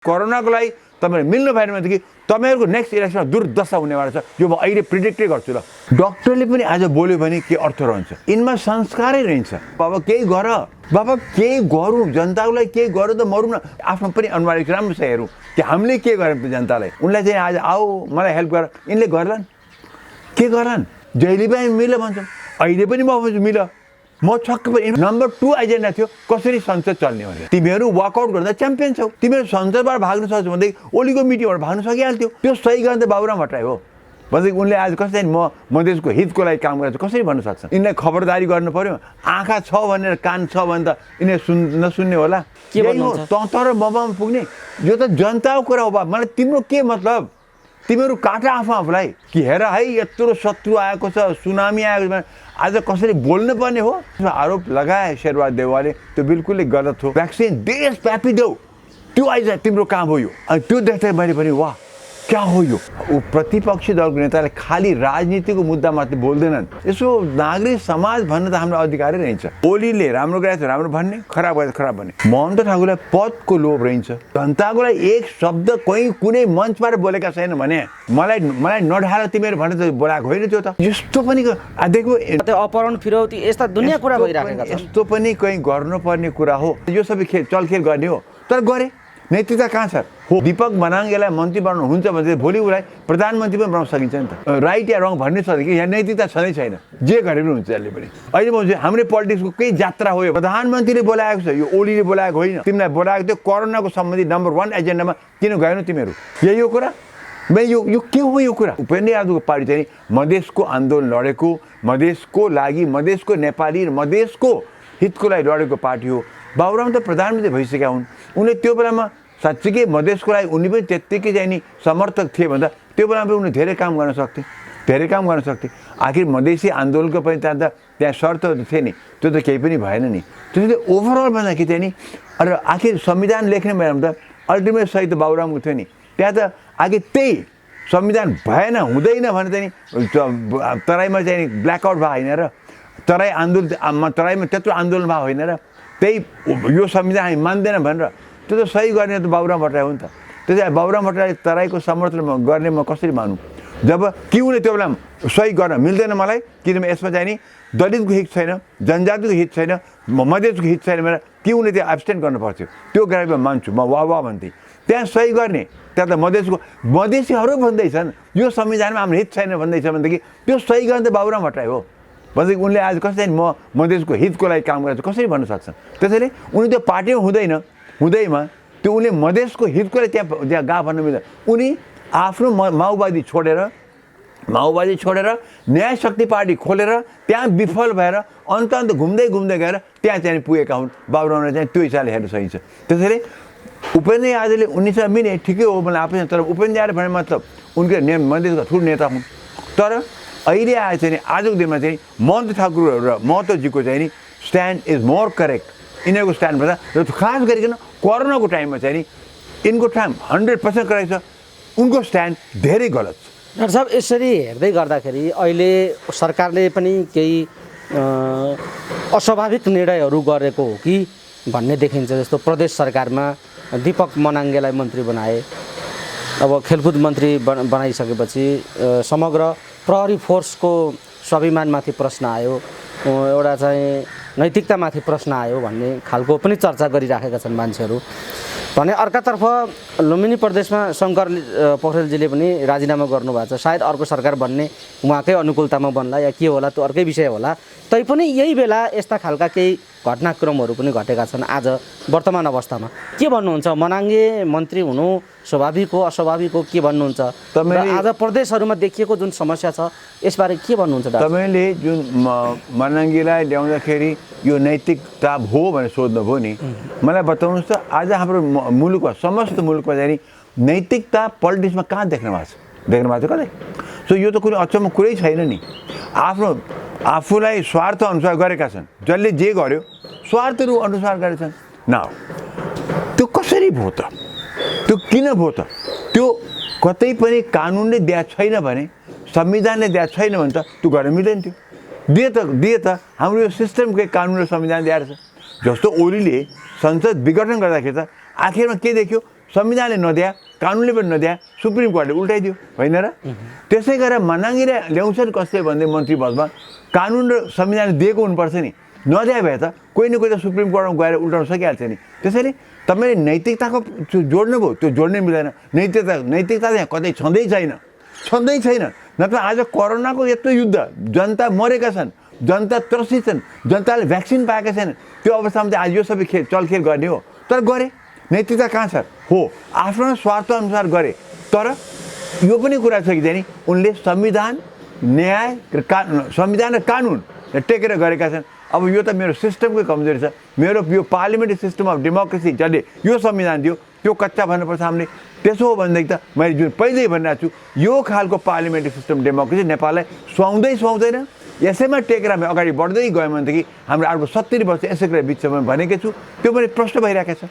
कोरोनाको लागि तपाईहरु मिल्नु भएन भने तपाईहरुको नेक्स्ट इलेक्सनमा दुर्दशा हुनेवाला छ। यो म अहिले प्रिडिक्टै गर्छु ल। डाक्टरले पनि आज बोल्यो भने के अर्थ रहन्छ? इनमा संस्कारै रहन्छ। बाबा केही गर, बाबा केही गरौँ, जनताको लागि केही गरौँ त मरौँ न। आफ्नो पनि अनुहार राम्रो छ हेरौँ कि हामीले के गर्यौँ त जनतालाई। उनलाई चाहिँ आज आऊ मलाई हेल्प गर, यिनले गर्लान् के गर्लान्? जहिले पनि मिल भन्छन्, अहिले पनि म भन्छु मिल। म छक्क पनि। नम्बर 2 एजेन्डा थियो कसरी संसद चल्ने भनेर। तिमीहरू वाकआउट गर्दा च्याम्पियन छौ। तिमीहरू संसदबाट भाग्न सक्छौ भने ओलीको मिटिङबाट भाग्न सकिहाल्थ्यो। त्यो सही गर्न त बाबुराम भट्टराई हो। भनेदेखि उनले आज कसरी म देशको हितको लागि काम गर्छु कसरी भन्न सक्छन्? यिनलाई खबरदारी गर्नु पर्यो। आँखा छ भनेर कान छ भने त यिनीहरू नसुन्ने होला। के भन्नुहुन्छ? तर ममा पुग्ने यो त जनताको कुरा हो। मलाई तिम्रो के मतलब? तिमीहरू काटा आफूलाई कि हेर है यत्रो शत्रु आएको छ, सुनामी आएको छ, आज कसरी बोल्नु पर्ने हो? आरोप लगाए शेरबहादुर देउवाले, त्यो बिल्कुलै गलत हो। भ्याक्सिन देशव्यापी देऊ, त्यो आइज तिम्रो काम हो यो। अनि त्यो देख्दा मैले पनि वाह क्या हो यो? प्रतिपक्षी दलको नेताले खाली राजनीतिको मुद्दा मात्रै बोल्दैनन्। यसो नागरिक समाज भन्न त हाम्रो अधिकारै रहन्छ। ओलीले राम्रो गरेको राम्रो भन्ने, खराब गरेको खराब भन्ने। ममता ठाकुरलाई पदको लोभ रहन्छ। जनताको लागि एक शब्द कोही कुनै मञ्चबाट बोलेका छैन भने मलाई नढाल तिमीहरू भनेर बोलाएको होइन त्यो त। यस्तो पनि देखो अपहरण फिरौती यस्ता दुनियाँ कुरा भइराखेका छन्। यस्तो पनि कहीँ गर्नुपर्ने कुरा हो। यो सबै चलखेल गर्ने हो तर गरे नैतिकता कहाँ छ? हो दीपक मनाङ्गेलाई मन्त्री बनाउनु हुन्छ भने भोलि उसलाई प्रधानमन्त्री पनि बनाउन सकिन्छ नि त। राइट या रङ भन्ने सक्छ कि यहाँ नैतिकता छँदै छैन। जे गरे पनि हुन्छ यसले पनि। अहिले म हाम्रै पोलिटिक्सको केही यात्रा हो यो। प्रधानमन्त्रीले बोलाएको छ, यो ओलीले बोलाएको होइन। तिमीलाई बोलाएको थियो कोरोनाको सम्बन्धी नम्बर 1 एजेन्डामा, किन गएनौ तिमीहरू? यही हो कुरा। यो के हो यो कुरा? उपेन्द्र यादवको पार्टी चाहिँ मधेसको आन्दोलन लडेको, मधेसको लागि, मधेसको नेपाली र मधेसको हितको लागि लडेको पार्टी हो। बाबुराम त प्रधानमन्त्री भइसकेका हुन्। उनले त्यो बेलामा साँच्चीकै मधेसको लागि उनी पनि त्यत्तिकै चाहिँ नि समर्थक थिए भन्दा त्यो बेलामा पनि उनले धेरै काम गर्न सक्थे। आखिर मधेसी आन्दोलनको पनि त्यहाँ शर्तहरू थिए नि, त्यो त केही पनि भएन नि। त्यसैले ओभरअल भन्दाखेरि चाहिँ नि र आखिर संविधान लेख्ने बेलामा त अल्टिमेट सही त बाबुरामको थियो नि। त्यहाँ त आखिर त्यही संविधान भएन हुँदैन भने चाहिँ नि तराईमा चाहिँ नि ब्ल्याकआउट भयो होइन र? तराईमा त्यत्रो आन्दोलन भयो होइन र? त्यही यो संविधान हामी मान्दैन भनेर त्यो त सही गर्ने त बाबुराम भट्टराई हो नि त। त्यसैले बाबुराम भट्टराई तराईको समर्थन गर्ने म कसरी मानु? जब कि उनले त्यो बेला सही गर्न मिल्दैन मलाई, किनभने यसमा चाहिँ नि दलितको हित छैन, जनजातिको हित छैन, मधेसको हित छैन भनेर कि उनले त्यो एब्सटेन्ट गर्नु पर्थ्यो। त्यो गरेर मान्छु म, वाह भन्थेँ। त्यहाँ सही गर्ने, त्यहाँ त मधेसीहरू भन्दैछन् यो संविधानमा हाम्रो हित छैन भन्दैछ भनेदेखि त्यो सही गर्ने त बाबुराम भट्टराई हो। भनेदेखि उनले आज कसरी म मधेसको हितको लागि काम गरेर कसरी भन्न सक्छन्? त्यसैले उनी त्यो पार्टीमा हुँदैमा त्यो उनले मधेसको हितको लागि त्यहाँ गा भन्न मिल्दैन। उनी आफ्नो माओवादी छोडेर न्याय शक्ति पार्टी खोलेर त्यहाँ विफल भएर अन्त घुम्दै गएर त्यहाँ चाहिँ पुगेका हुन्। बाबुरामले चाहिँ त्यो हिसाबले हेर्न सकिन्छ। त्यसैले उपेन्द्र यादवले 1900 मिने ठिकै हो मलाई आफै, तर उपेन्द्र यादव भने मतलब उनके मधेसका ठुलो नेता हुन्। तर अहिले आए चाहिँ आजको दिनमा चाहिँ ममता ठाकुर र महतोजीको चाहिँ नि स्ट्यान्ड इज मोर करेक्ट। यिनीहरूको स्ट्यान्ड भन्दा र खास गरिकन कोरोनाको टाइममा चाहिँ नि यिनको टाइम 100% करेक्ट छ, उनको स्ट्यान्ड धेरै गलत छ। डाक्टर साहब यसरी हेर्दै गर्दाखेरि अहिले सरकारले पनि केही अस्वाभाविक निर्णयहरू गरेको हो कि भन्ने देखिन्छ। जस्तो प्रदेश सरकारमा दीपक मनाङ्गेलाई मन्त्री बनाए, अब खेलकुद मन्त्री बनाइसकेपछि समग्र प्रहरी फोर्सको स्वाभिमानमाथि प्रश्न आयो, एउटा चाहिँ नैतिकतामाथि प्रश्न आयो भन्ने खालको पनि चर्चा गरिराखेका छन् मान्छेहरू भने। अर्कातर्फ लुम्बिनी प्रदेशमा शङ्कर पोखरेलजीले पनि राजीनामा गर्नुभएको छ। सायद अर्को सरकार बन्ने उहाँकै अनुकूलतामा बन्ला या के होला त्यो अर्कै विषय होला। तैपनि यही बेला यस्ता खालका केही घटनाक्रमहरू पनि घटेका छन् आज वर्तमान अवस्थामा। के भन्नुहुन्छ? मनाङ्गे मन्त्री हुनु स्वाभाविक हो अस्वाभाविक हो, के भन्नुहुन्छ? आज प्रदेशहरूमा देखिएको जुन समस्या छ यसबारे के भन्नुहुन्छ? तपाईँले जुन मनाङ्गेलाई ल्याउँदाखेरि यो नैतिकता हो भनेर सोध्नुभयो नि, मलाई बताउनुहोस् त आज हाम्रो मुलुकमा समस्त मुलुकमा चाहिँ नैतिकता पोलिटिक्समा कहाँ देख्नु भएको छ कतै? सो यो त कुनै अचम्म कुरै छैन नि। आफूलाई स्वार्थ अनुसार गरेका छन्, जसले जे गर्यो स्वार्थहरू अनुसार गरेछन्। त्यो कसरी भयो त? त्यो किन भयो त? त्यो कतै पनि कानुनले दिएको छैन भने, संविधानले दिएको छैन भने त त्यो गर्न मिल्दैन थियो। दिए त हाम्रो यो सिस्टमकै कानुन र संविधान दिएर छ। जस्तो ओलीले संसद विघटन गर्दाखेरि त आखिरमा के देख्यो? संविधानले नदिया, कानुनले पनि नदिया, सुप्रिम कोर्टले उल्टाइदियो होइन र? त्यसै गरेर मनाङ्गीले ल्याउँछन् कसले भन्दै मन्त्री पदमा कानुन र संविधानले दिएको हुनुपर्छ नि, नदिए भए त कोही न कोही त सुप्रिम कोर्टमा गएर उल्टाउन सकिहाल्छ नि। त्यसैले तपाईँले नैतिकताको जोड्नुभयो, त्यो जोड्नै मिल्दैन। नैतिकता चाहिँ कतै छँदै छैन। नत्र आज कोरोनाको यत्रो युद्ध, जनता मरेका छन्, जनता त्रसित छन्, जनताले भ्याक्सिन पाएका छैनन्, त्यो अवस्थामा चाहिँ आज यो सबै चलखेल गर्ने हो। तर गरे, नैतिकता कहाँ छ? हो, आफ्नो स्वार्थअनुसार गरे। तर यो पनि कुरा छ कि चाहिँ उनले संविधान, न्याय र संविधान र कानुन टेकेर गरेका छन्। अब यो त मेरो सिस्टमकै कमजोरी छ। मेरो यो पार्लियामेन्ट्री सिस्टम अफ डेमोक्रेसी जसले यो संविधान दियो त्यो कच्चा भन्नुपर्छ हामीले। त्यसो हो भनेदेखि त मैले जुन पहिल्यै भनिरहेको छु, यो खालको पार्लियामेन्ट्री सिस्टम डेमोक्रेसी नेपाललाई सुहाउँदैन। यसैमा टेकेर हामी अगाडि बढ्दै गयौँ भनेदेखि हाम्रो अर्को 70 वर्ष यसैको बिचमा भनेकै छु, त्यो पनि प्रश्न भइरहेको छ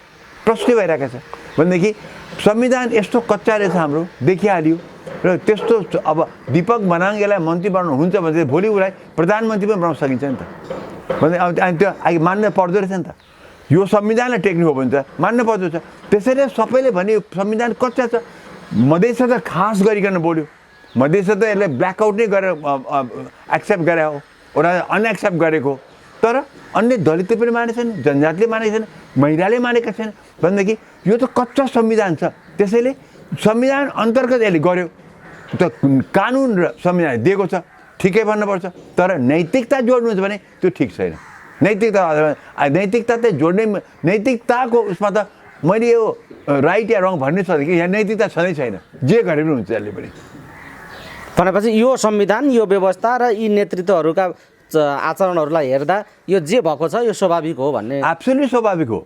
भनेदेखि संविधान यस्तो कच्चा रहेछ हाम्रो देखिहाल्यो। र त्यस्तो अब दीपक मनाङ्गेलाई मन्त्री बनाउनु हुन्छ भने चाहिँ भोलि उसलाई प्रधानमन्त्री पनि बनाउन सकिन्छ नि त। भने अब त्यो अहिले मान्न पर्दो रहेछ नि त। यो संविधानलाई टेक्नु हो भने त मान्न पर्दो छ। त्यसैले सबैले भने संविधान कच्चा छ। मधेस त खास गरिकन बोल्यो, मधेस त यसले ब्ल्याकआउट नै गरेर एक्सेप्ट गरे हो, उनीहरूले अनएक्सेप्ट गरेको। तर अन्य दलितले पनि मानेछन्, जनजातिले मानेका छन्, महिलाले मानेका छन् भनेदेखि यो त कच्चा संविधान छ। त्यसैले संविधान अन्तर्गत यसले गर्यो, त कानुन र संविधान दिएको छ, ठिकै भन्नुपर्छ। तर नैतिकता जोड्नुहुन्छ भने त्यो ठिक छैन। नैतिकता त जोड्नै, नैतिकताको उसमा त मैले यो राइट या रङ भन्नै सक्दिनँ कि यहाँ नैतिकता छँदै छैन, जे गरे पनि हुन्छ यसले पनि। भनेपछि यो संविधान, यो व्यवस्था र यी नेतृत्वहरूका आचरणहरूलाई हेर्दा यो जे भएको छ यो स्वाभाविक हो भन्ने? एब्सोल्युटली स्वाभाविक हो।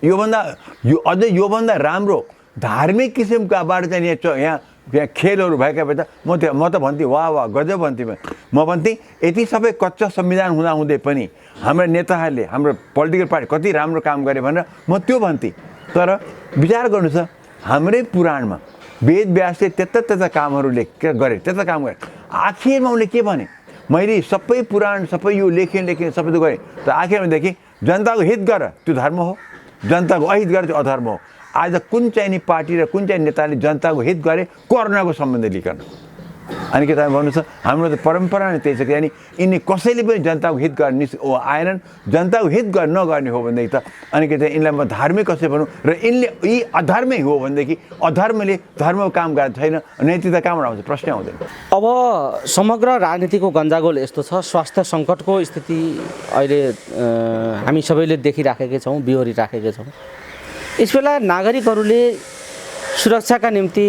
योभन्दा राम्रो धार्मिक किसिमकाबाट चाहिँ यहाँ खेलहरू भएका भए त म त भन्थेँ वाह गजब भन्थेँ। म भन्थेँ यति सबै कच्चा संविधान हुँदै पनि हाम्रा नेताहरूले, हाम्रो पोलिटिकल पार्टी कति राम्रो काम गरे भनेर म त्यो भन्थेँ। तर विचार गर्नुहोस् त, हाम्रै पुराणमा वेद व्यासले त्यता कामहरू गरे, आखिरमा उनले के भने, मैले सबै पुराण सबै यो लेखेँ सबै त गरेँ, तर आखिरमा देखेँ जनताको हित गर त्यो धर्म हो, जनताको अहित गर त्यो अधर्म हो। आज कुन चाहिँ पार्टी र कुन चाहिँ नेताले जनताको हित गरे कोरोनाको सम्बन्ध लिकन? अनि के तपाईँ भन्नुहोस्, हाम्रो त परम्परा नै त्यही छ कि यानि यिनी कसैले पनि जनताको हित गर्ने आएनन्। जनताको हित नगर्ने हो भनेदेखि त अनि के चाहिँ यिनलाई म धार्मिक कसै भनौँ, र यिनले यी अधर्मै हो भनेदेखि अधर्मले धर्मको काम गरेको छैन, नैतिकता कहाँबाट आउँछ? प्रश्न आउँदैन। अब समग्र राजनीतिको गन्जागोल यस्तो छ, स्वास्थ्य सङ्कटको स्थिति अहिले हामी सबैले देखिराखेकै छौँ, बिहोरिराखेकै छौँ। यसबेला नागरिकहरूले सुरक्षाका निम्ति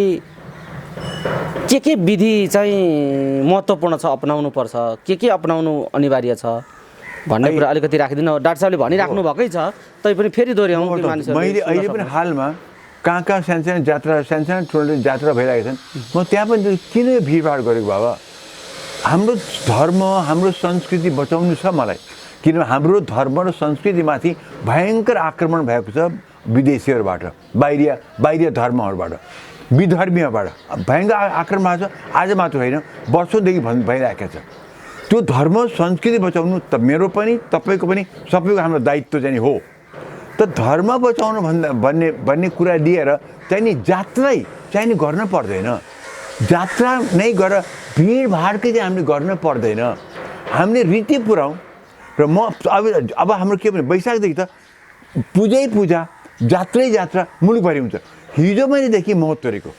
के विधि चाहिँ महत्त्वपूर्ण छ, अपनाउनु पर्छ, के अपनाउनु अनिवार्य छ भन्ने कुरा अलिकति राखिदिनु। डाक्टर साहबले भनिराख्नु भएकै छ, तैपनि फेरि दोहोऱ्याउँ कि मानिसहरू। मैले अहिले पनि हालमा कहाँ सानो ठुलो जात्रा भइरहेका छन्, म त्यहाँ पनि किन भिडभाड गरेको बाबा? हाम्रो धर्म, हाम्रो संस्कृति बचाउनु छ मलाई, किनभने हाम्रो धर्म र संस्कृतिमाथि भयङ्कर आक्रमण भएको छ विदेशीहरूबाट, बाहिरिया धर्महरूबाट, विधर्मीयबाट भयङ्कर आक्रमण भएको छ। आज मात्र होइन, वर्षौँदेखि भइरहेको छ। त्यो धर्म संस्कृति बचाउनु त मेरो पनि, तपाईँको पनि, सबैको हाम्रो दायित्व चाहिँ हो। त धर्म बचाउनु भन्ने कुरा लिएर चाहिँ नि जात्रै चाहिँ नि गर्न पर्दैन। जात्रा नै गरेर भिडभाडकै चाहिँ हामीले गर्न पर्दैन। हामीले रीति पुऱ्याउँ। र म अब हाम्रो के भने वैशाखदेखि त पूजा, जात्रा मुलुकभरि हुन्छ। हिजो मैले देखेँ महोत्तरीको,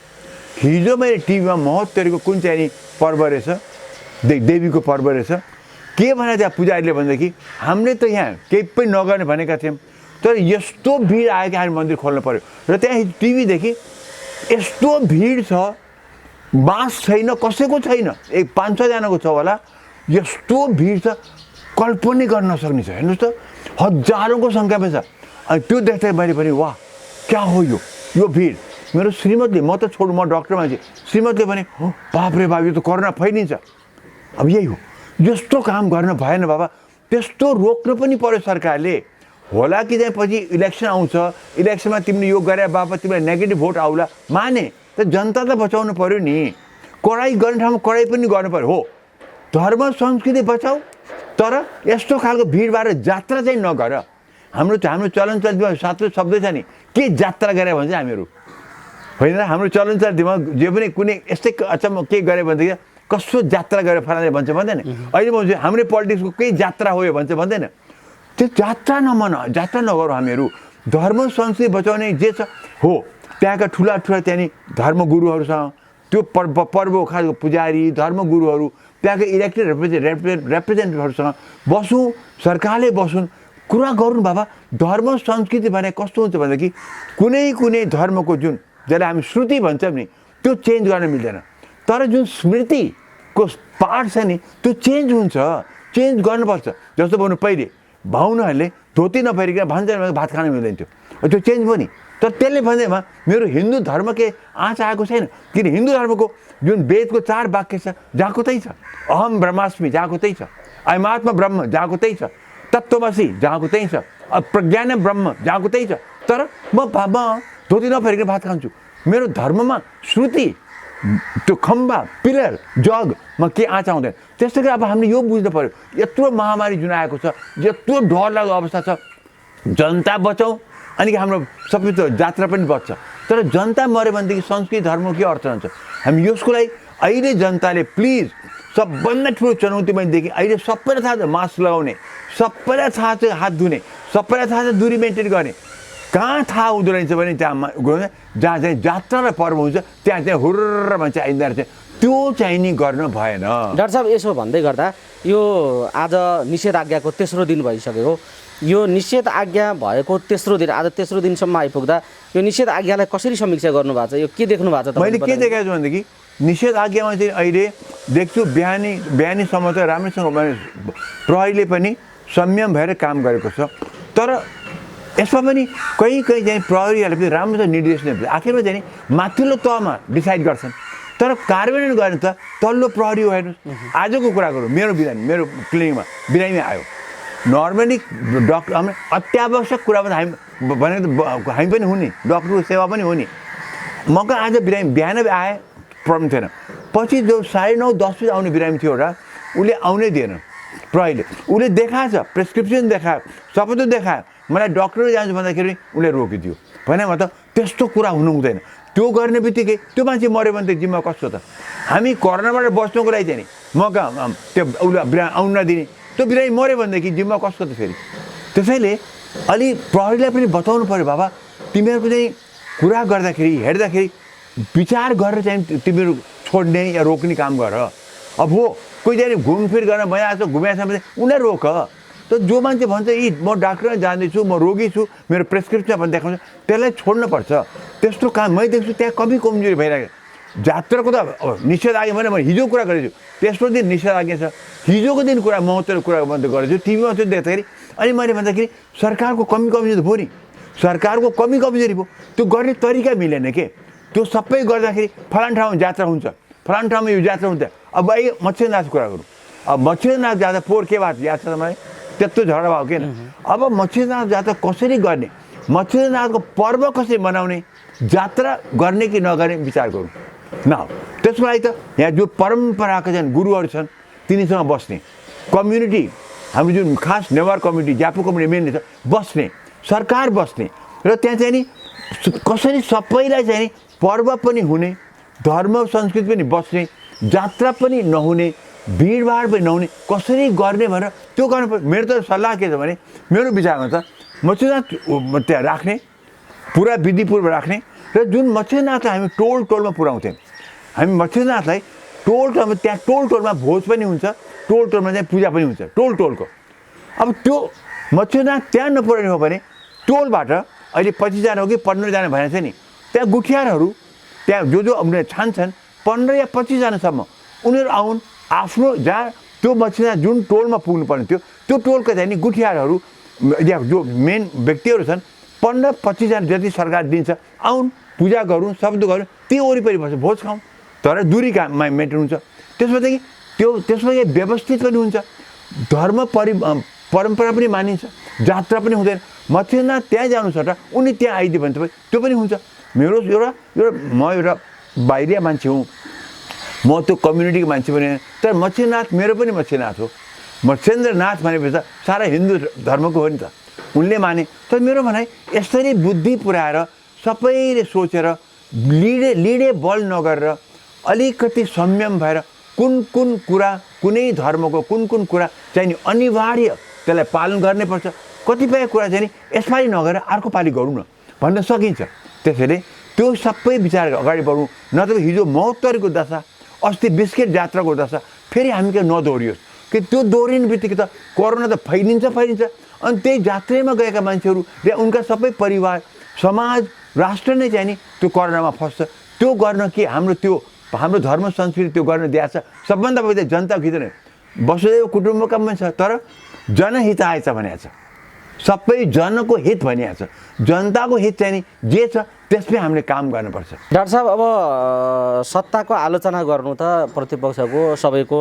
मैले टिभीमा महोत्तरीको कुन चाहिँ नि पर्व रहेछ, देवीको पर्व रहेछ। के भने त्यहाँ पुजारीले भनेदेखि हामीले त यहाँ केही पनि नगर्ने भनेका थियौँ, तर यस्तो भिड आयो कि हामी मन्दिर खोल्नु पऱ्यो। र त्यहाँ टिभीदेखि यस्तो भिड छ, बास छैन, कसैको छैन, 5-6 जनाको छ होला, यस्तो भिड छ कल्पनै गर्न नसक्ने छ। हेर्नुहोस् त, हजारौँको सङ्ख्यामा छ। अनि त्यो देख्दा मैले पनि वाह क्या हो यो भिड। मेरो श्रीमतीले, म त छोड्नु, म डक्टर मान्छे, श्रीमतीले भने हो बापरे बाप, यो त कोरोना फैलिन्छ। अब यही हो, यस्तो काम गर्न भएन बाबा, त्यस्तो रोक्नु पनि पर्यो सरकारले। होला कि चाहिँ पछि इलेक्सन आउँछ, इलेक्सनमा तिमीले यो गरे बापत तिमीलाई नेगेटिभ भोट आउला, माने त जनता त बचाउनु पर्यो नि। कडाइ गर्ने ठाउँमा कडाइ पनि गर्नु पर्यो। हो, धर्म संस्कृति बचाऊ, तर यस्तो खालको भिडभाड जात्रा चाहिँ नगर। हाम्रो चलन चल्तीमा साथै शब्दै छ नि, के जात्रा गरे भन्छ हामीहरू, होइन हाम्रो चलन चल्तीमा जे पनि कुनै यस्तै अचम्म के गऱ्यो भनेदेखि कस्तो जात्रा गरेर फलाने भन्छ भन्दैन अहिले म हाम्रै पोलिटिक्सको केही जात्रा हो यो भन्छ भन्दैन त्यो जात्रा जात्रा नगरौँ हामीहरू धर्म संस्कृति बचाउने जे छ हो त्यहाँका ठुला त्यहाँनि धर्मगुरुहरूसँग त्यो पर्व खासको पुजारी धर्मगुरुहरू त्यहाँको इलेक्टेड रिप्रेजेन्टेटिभहरूसँग बसौँ सरकारले बसुन् कुरा गरौँ बाबा धर्म संस्कृति भने कस्तो हुन्छ भनेदेखि कुनै धर्मको जुन जसलाई हामी श्रुति भन्छौँ नि त्यो चेन्ज गर्न मिल्दैन तर जुन स्मृतिको पार्ट छ नि त्यो चेन्ज हुन्छ चेन्ज गर्नुपर्छ जस्तो भन्नु पहिले भाउनहरूले धोती नपहिरिकन भान्सामा भात खान मिल्दैन थियो त्यो चेन्ज भयो नि तर त्यसले भन्दैमा मेरो हिन्दू धर्मकै आँच आएको छैन किन हिन्दू धर्मको जुन वेदको 4 वाक्य छ जहाँको त्यही छ अहम ब्रह्मास्मि जहाँको त्यही छ अयमात्मा ब्रह्म जहाँको त्यही छ तत्त्वमसि जहाँको त्यही छ प्रज्ञान ब्रह्म जहाँको त्यही छ तर म धोती नपहिरिकन भात खान्छु मेरो धर्ममा श्रुति त्यो खम्बा पिलर जगमा के आँच आउँदैन त्यस्तै गरी अब हामीले यो बुझ्नु पऱ्यो यत्रो महामारी जुन आएको छ यत्रो डरलाग्दो अवस्था छ जनता बचाउँ अनि हाम्रो सबै त जात्रा पनि बच्छ तर जनता मऱ्यो भनेदेखि संस्कृति धर्मको के अर्थ हुन्छ हामी यसको लागि अहिले जनताले प्लिज सबभन्दा ठुलो चुनौती मैले देखेँ अहिले सबैलाई थाहा छ मास्क लगाउने सबैलाई थाहा छ हात धुने सबैलाई थाहा छ दूरी मेन्टेन गर्ने कहाँ थाहा हुँदो रहेछ भने त्यहाँ जहाँ चाहिँ जात्रा र पर्व हुन्छ त्यहाँ हुर्र भन्छ आइन्दा रहेछ त्यो चाहिँ नि गर्न भएन डाक्टर साहब यसो भन्दै गर्दा यो आज निषेधाज्ञाको तेस्रो दिन भइसक्यो यो निषेध आज्ञा भएको तेस्रो दिन आज तेस्रो दिनसम्म आइपुग्दा यो निषेध आज्ञालाई कसरी समीक्षा गर्नुभएको छ यो के देख्नु भएको छ मैले के देखाएको छु भनेदेखि निषेध आज्ञामा चाहिँ अहिले देख्छु बिहानीसम्म त राम्रोसँग प्रहरीले पनि संयम भएर काम गरेको छ तर यसमा पनि कहीँ चाहिँ प्रहरीहरूले पनि राम्रोसँग निर्देश दिन्छ आखिरमा चाहिँ माथिल्लो तहमा डिसाइड गर्छन् तर कार्यान्वयन गर्ने त तल्लो प्रहरी हो हेर्नुहोस् आजको कुरा गरौँ मेरो क्लिनिकमा बिरामी आयो नर्मली डक्टर हामी अत्यावश्यक कुरामा हामी भनेको हामी पनि हुने डक्टरको सेवा पनि हुने म कहाँ आज बिरामी बिहान आए प्रब्लम थिएन पछि जो 9:30 10 बजी आउने बिरामी थियो एउटा उसले आउनै दिएन प्रहरीले उसले देखाएछ प्रेसक्रिप्सन देखायो सबै त देखायो मलाई डक्टर जान्छु भन्दाखेरि उसले रोकिदियो भने म त त्यस्तो कुरा हुनु हुँदैन त्यो गर्ने बित्तिकै त्यो मान्छे मऱ्यो भने त जिम्मा कस्तो त हामी कोरोनाबाट बच्नुको लागि चाहिँ नि म कहाँ त्यो उसलाई आउन नदिने त्यो बिरामी मऱ्यो भनेदेखि जिम्मा कस्तो त फेरि त्यसैले अलि प्रहरीलाई पनि बताउनु पऱ्यो बाबा तिमीहरूको चाहिँ कुरा गर्दाखेरि हेर्दाखेरि विचार गरेर चाहिँ तिमीहरू छोड्ने या रोक्ने काम गर अब हो कोही चाहिँ घुमफिर गर्न भइरहेको छ घुमेको छ भने उनीहरू रोक त जो मान्छे भन्छ यी म डाक्टर जाँदैछु म रोगी छु मेरो प्रेसक्रिप्सन पनि देखाउँछ त्यसलाई छोड्नुपर्छ त्यस्तो काम मैले देख्छु त्यहाँ कमी कमजोरी भइरहेको जात्राको त निषेध आज्ञा भने म हिजो कुरा गरेको छु तेस्रो दिन निषेध आज्ञा छ हिजोको दिन कुरा महत्त्वको कुरा मात्रै गरेको छु टिभीमा चाहिँ देख्दाखेरि अनि मैले भन्दाखेरि सरकारको कमी कमजोरी भयो नि सरकारको कमी कमजोरी भयो त्यो गर्ने तरिका मिलेन के त्यो सबै गर्दाखेरि फलान ठाउँमा जात्रा हुन्छ फलान ठाउँमा यो जात्रा हुन्छ अब अहिले मच्छरनाथको कुरा गरौँ अब मच्छरनाथ जाँदा पोहोर के भएको याद छ मलाई त्यत्रो झगडा भयो किन अब मच्छरनाथ जात्रा कसरी गर्ने मच्छरनाथको पर्व कसरी मनाउने जात्रा गर्ने कि नगर्ने विचार गरौँ न त्यसको लागि त यहाँ जो परम्पराका छन् गुरुहरू छन् तिनीसँग बस्ने कम्युनिटी हाम्रो जुन खास Newar community Jyapu community main छ बस्ने सरकार बस्ने र त्यहाँ चाहिँ नि कसरी सबैलाई चाहिँ नि पर्व पनि हुने धर्म संस्कृति पनि बस्ने जात्रा पनि नहुने भिडभाड पनि नहुने कसरी गर्ने भनेर त्यो गर्नु पर्छ मेरो त सल्लाह के छ भने मेरो विचारमा त मच्छरनाथ त्यहाँ राख्ने पुरा विधिपूर्व राख्ने र जुन मच्छरनाथलाई हामी टोलमा पुर्याउँथ्यौँ हामी मच्छरनाथलाई टोलमा त्यहाँ टोलमा भोज पनि हुन्छ टोलमा चाहिँ पूजा पनि हुन्छ टोलको अब त्यो मच्छरनाथ त्यहाँ नपुर्याउने हो भने टोलबाट अहिले 25 जना हो कि 15 जना भनेको छ नि त्यहाँ गुठियारहरू त्यहाँ जो उनीहरू छान्छन् 15 या 25 जनासम्म उनीहरू आउन् आफ्नो जहाँ त्यो मच्छरनाथ जुन टोलमा पुग्नुपर्ने थियो त्यो टोलको चाहिँ नि गुठियारहरू या जो मेन व्यक्तिहरू छन् 15-25 जना जति सरकार दिन्छ आउन् पूजा गरौँ शब्द गरौँ त्यो वरिपरि बस्छ भोज खाउँ तर दूरी काममा मेन्टेन हुन्छ त्यसपछि त्यसमा व्यवस्थित पनि हुन्छ धर्म परम्परा पनि मानिन्छ जात्रा पनि हुँदैन मच्छरनाथ त्यहाँ जानु छ त उनी त्यहाँ आइदियो भने तपाईँ त्यो पनि हुन्छ मेरो म एउटा बाहिरिया मान्छे हुँ म त्यो कम्युनिटीको मान्छे पनि तर मच्छरनाथ मेरो पनि मच्छरनाथ हो मच्छेन्द्रनाथ भनेपछि त सारा हिन्दू धर्मको हो नि त उनले माने तर मेरो भनाइ यसरी बुद्धि पुऱ्याएर सबैले सोचेर लिडे बल नगरेर अलिकति संयम भएर कुन कुरा कुनै धर्मको कुन कुरा चाहिँ नि अनिवार्य त्यसलाई पालन गर्नुपर्छ, कतिपय कुरा चाहिँ नि यसपालि नगरेर अर्को पालि गरौँ न भन्न सकिन्छ। त्यसैले त्यो सबै विचार अगाडि बढौँ, नत्र हिजो महोत्तरीको दशा, अस्ति बिस्किट यात्राको दशा फेरि हामी के नदोहोरियोस्। कि त्यो दोहोरिने बित्तिकै त कोरोना त फैलिन्छ अनि त्यही यात्रामा गएका मान्छेहरू र उनका सबै परिवार, समाज, राष्ट्र नै चाहिँ नि त्यो कोरोनामा फस्छ। त्यो गर्न के हाम्रो धर्म संस्कृति त्यो गर्न दिएको छ। सबभन्दा पहिले जनताको हित नै वसुधैव कुटुम्बकम छ, तर जनहिताय छ भनेको छ, सबै जनको हित भनिएको छ। जनताको हित चाहिँ नि जे छ त्यसमै हामीले काम गर्नुपर्छ। डाक्टर साहब, अब सत्ताको आलोचना गर्नु त प्रतिपक्षको सबैको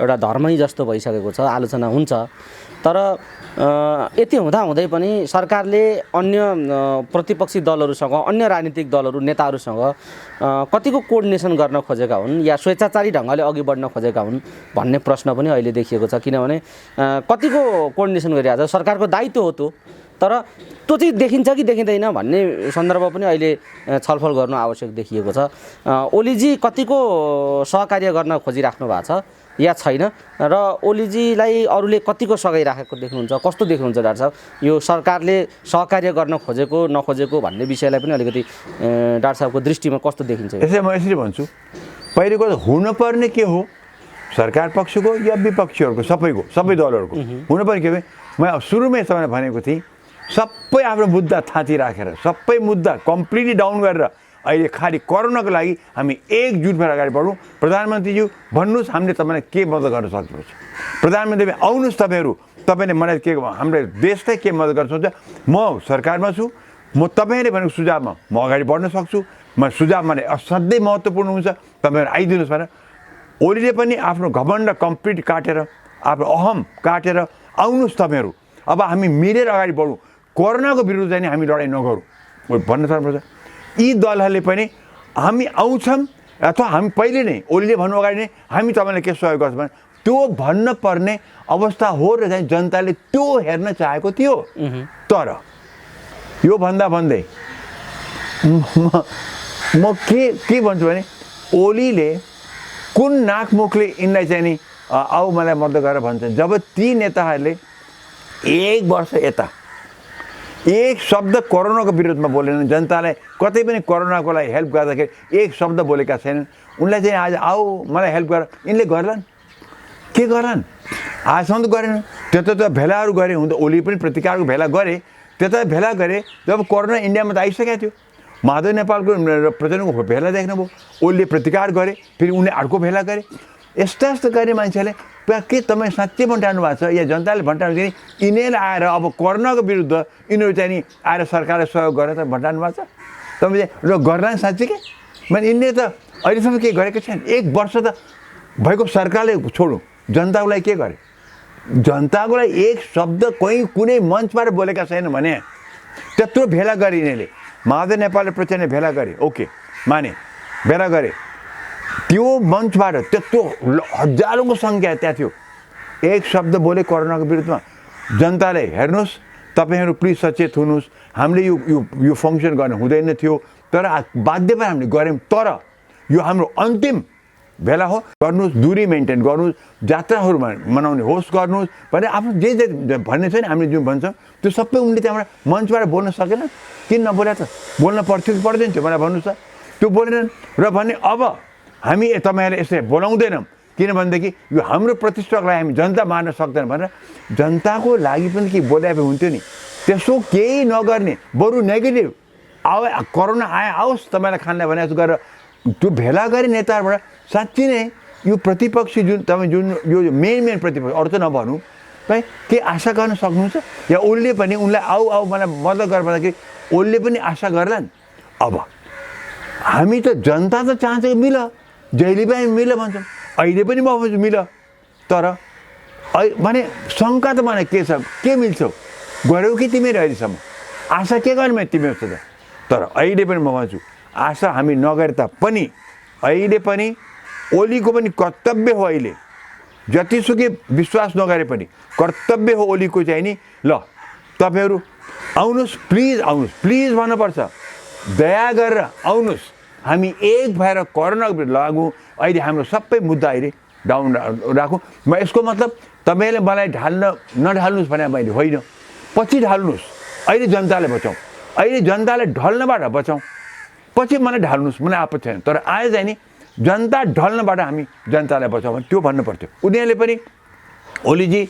एउटा धर्मै जस्तो भइसकेको छ, आलोचना हुन्छ। तर यति हुँदै पनि सरकारले अन्य प्रतिपक्षी दलहरूसँग, अन्य राजनीतिक दलहरू, नेताहरूसँग कतिको कोअर्डिनेसन गर्न खोजेका हुन् या स्वेच्छाचारी ढङ्गले अघि बढ्न खोजेका हुन् भन्ने प्रश्न पनि अहिले देखिएको छ। किनभने कतिको कोअर्डिनेसन गरिरहेको छ, सरकारको दायित्व हो त्यो, तर त्यो चाहिँ देखिन्छ कि देखिँदैन भन्ने सन्दर्भ पनि अहिले छलफल गर्नु आवश्यक देखिएको छ। ओलीजी कतिको सहकार्य गर्न खोजिराख्नु भएको छ या छैन, र ओलीजीलाई अरूले कतिको सघाइराखेको देख्नुहुन्छ, कस्तो देख्नुहुन्छ डाक्टर साहब? यो सरकारले सहकार्य गर्न खोजेको नखोजेको भन्ने विषयलाई पनि अलिकति डाक्टर साहबको दृष्टिमा कस्तो देखिन्छ? यसै म यसरी भन्छु, पहिलेको त हुनुपर्ने के हो, सरकार पक्षको या विपक्षीहरूको सबै दलहरूको हुनुपर्ने के हो? म सुरुमै तपाईँलाई भनेको थिएँ, सबै आफ्नो मुद्दा थाँती राखेर, सबै मुद्दा कम्प्लिटली डाउन गरेर अहिले खालि कोरोनाको लागि हामी एकजुट भएर अगाडि बढौँ। प्रधानमन्त्रीज्यू भन्नुहोस् हामीले तपाईँलाई के मद्दत गर्न सक्नुहुन्छ? प्रधानमन्त्री आउनुहोस्, तपाईँले मलाई के हाम्रो देशलाई के मद्दत गर्न सक्नुहुन्छ? म सरकारमा छु, म तपाईँले भनेको सुझावमा म अगाडि बढ्न सक्छु। म सुझाव माने असाध्यै महत्त्वपूर्ण हुन्छ, तपाईँहरू आइदिनुहोस् भनेर ओलीले पनि आफ्नो घमण्ड कम्प्लिट काटेर, आफ्नो अहम काटेर आउनुहोस् तपाईँहरू, अब हामी मिलेर अगाडि बढौँ, कोरोनाको विरुद्ध चाहिँ हामी लडाइँ नगरौँ भन्न सक्नुपर्छ। यी दलहरूले पनि हामी आउँछौँ अथवा हामी पहिले नै ओलीले भन्नु अगाडि नै हामी तपाईँलाई के सहयोग गर्छौँ भने त्यो भन्न पर्ने अवस्था हो र चाहिँ जनताले त्यो हेर्न चाहेको थियो। तर यो भन्दै म के भन्छु भने ओलीले कुन नाकमुखले यिनलाई चाहिँ नि आऊ मलाई मद्दत गरेर भन्छन्, जब ती नेताहरूले एक वर्ष यता एक शब्द कोरोनाको विरुद्धमा बोलेनन्, जनतालाई कतै पनि कोरोनाको लागि हेल्प गर्दाखेरि एक शब्द बोलेका छैनन्। उनलाई चाहिँ आज आऊ मलाई हेल्प गर, यिनले गर्लान् के गर्लान्? आजसम्म त गरेन। त्यो भेलाहरू गरे, हुन त ओली पनि प्रतिकारको भेला गरे, त्यता भेला गरे जब कोरोना इन्डियामा त आइसकेको थियो। माधव नेपालको प्रचण्डको भेला देख्नुभयो, ओलीले प्रतिकार गरे, फेरि उनले अर्को भेला गरे। यस्ता गर्ने मान्छेले के तपाईँ साँच्चै भन्टाउनु भएको छ या जनताले भन्टाउनु चाहिँ यिनीहरूले आएर अब कोरोनाको विरुद्ध यिनीहरू चाहिँ नि आएर सरकारलाई सहयोग गरेर त भन्टाउनु भएको छ? तपाईँ चाहिँ र गर्ला नि साँच्चै के? मैले यिनले त अहिलेसम्म केही गरेको छैन। एक वर्ष त भएको सरकारले छोडौँ, जनताको लागि के गरे? जनताको लागि एक शब्द कुनै मञ्चबाट बोलेका छैन भने त्यत्रो भेला गरे यिनीहरूले। माधव नेपालले प्रचण्डले भेला गरे, ओके माने, भेला गरे, त्यो मञ्चबाट त्यत्रो हजारौँको सङ्ख्या त्यहाँ थियो, एक शब्द बोले कोरोनाको विरुद्धमा। जनताले हेर्नुहोस्, तपाईँहरू प्लिज सचेत हुनुहोस्, हामीले यो फङ्सन गर्न हुँदैन थियो, तर बाध्य भएर हामीले गऱ्यौँ। तर यो हाम्रो अन्तिम भेला हो, गर्नुहोस्, दूरी मेन्टेन गर्नुहोस्, जात्राहरू मनाउने होस् गर्नुहोस् भने आफ्नो जे भन्ने छ नि हामीले जुन भन्छौँ त्यो सबै उनले त्यहाँबाट मञ्चबाट बोल्न सकेन। किन नबोले त? बोल्न पर्थ्यो कि पर्दैन थियो मलाई भन्नुहोस् त? त्यो बोलेनन् र भने अब हामी तपाईँहरूले यसरी बोलाउँदैनौँ किनभनेदेखि यो हाम्रो प्रतिष्ठाको लागि हामी जनता मार्न सक्दैन भनेर जनताको लागि पनि के बोलाए हुन्थ्यो नि। त्यसो केही नगर्ने, बरु नेगेटिभ कोरोना आओस् तपाईँलाई खानलाई भने जस्तो गरेर त्यो भेला गरे नेताहरूबाट साँच्ची नै यो प्रतिपक्षी जुन यो मेन प्रतिपक्ष, अरू त नभनौँ, है के आशा गर्न सक्नुहुन्छ? या ओलीले पनि उनलाई आऊ मलाई मद्दत गर भन्दाखेरि ओलीले पनि आशा गर्लान्। अब हामी त जनता त चाहन्छ कि मिल, जहिले पनि मिल भन्छौँ, अहिले पनि म भन्छु मिल, तर भने शङ्का त मलाई के छ, के मिल्छौ? गऱ्यौ कि तिमीहरू अहिलेसम्म? आशा के गर्ने तिमीहरू त? तर अहिले पनि म भन्छु आशा हामी नगरे तापनि अहिले पनि ओलीको पनि कर्तव्य हो, अहिले जतिसुकै विश्वास नगरे पनि कर्तव्य हो ओलीको चाहिँ नि। ल तपाईँहरू आउनुहोस्, प्लिज भन्नुपर्छ, दया गरेर आउनुहोस्, हामी एक भएर कोरोनाको विरुद्ध लागौँ। अहिले हाम्रो सबै मुद्दा अहिले डाउन राखौँ। म यसको मतलब तपाईँले मलाई नढाल्नुहोस् भने मैले होइन, पछि ढाल्नुहोस्। अहिले जनतालाई बचाउँ, अहिले जनतालाई ढल्नबाट बचाउँ, पछि मलाई ढाल्नुहोस्, मलाई आपत्ति छैन। तर आज चाहिँ नि जनता ढल्नबाट हामी जनतालाई बचाउँ भने त्यो भन्नु पर्थ्यो। उनीहरूले पनि ओलीजी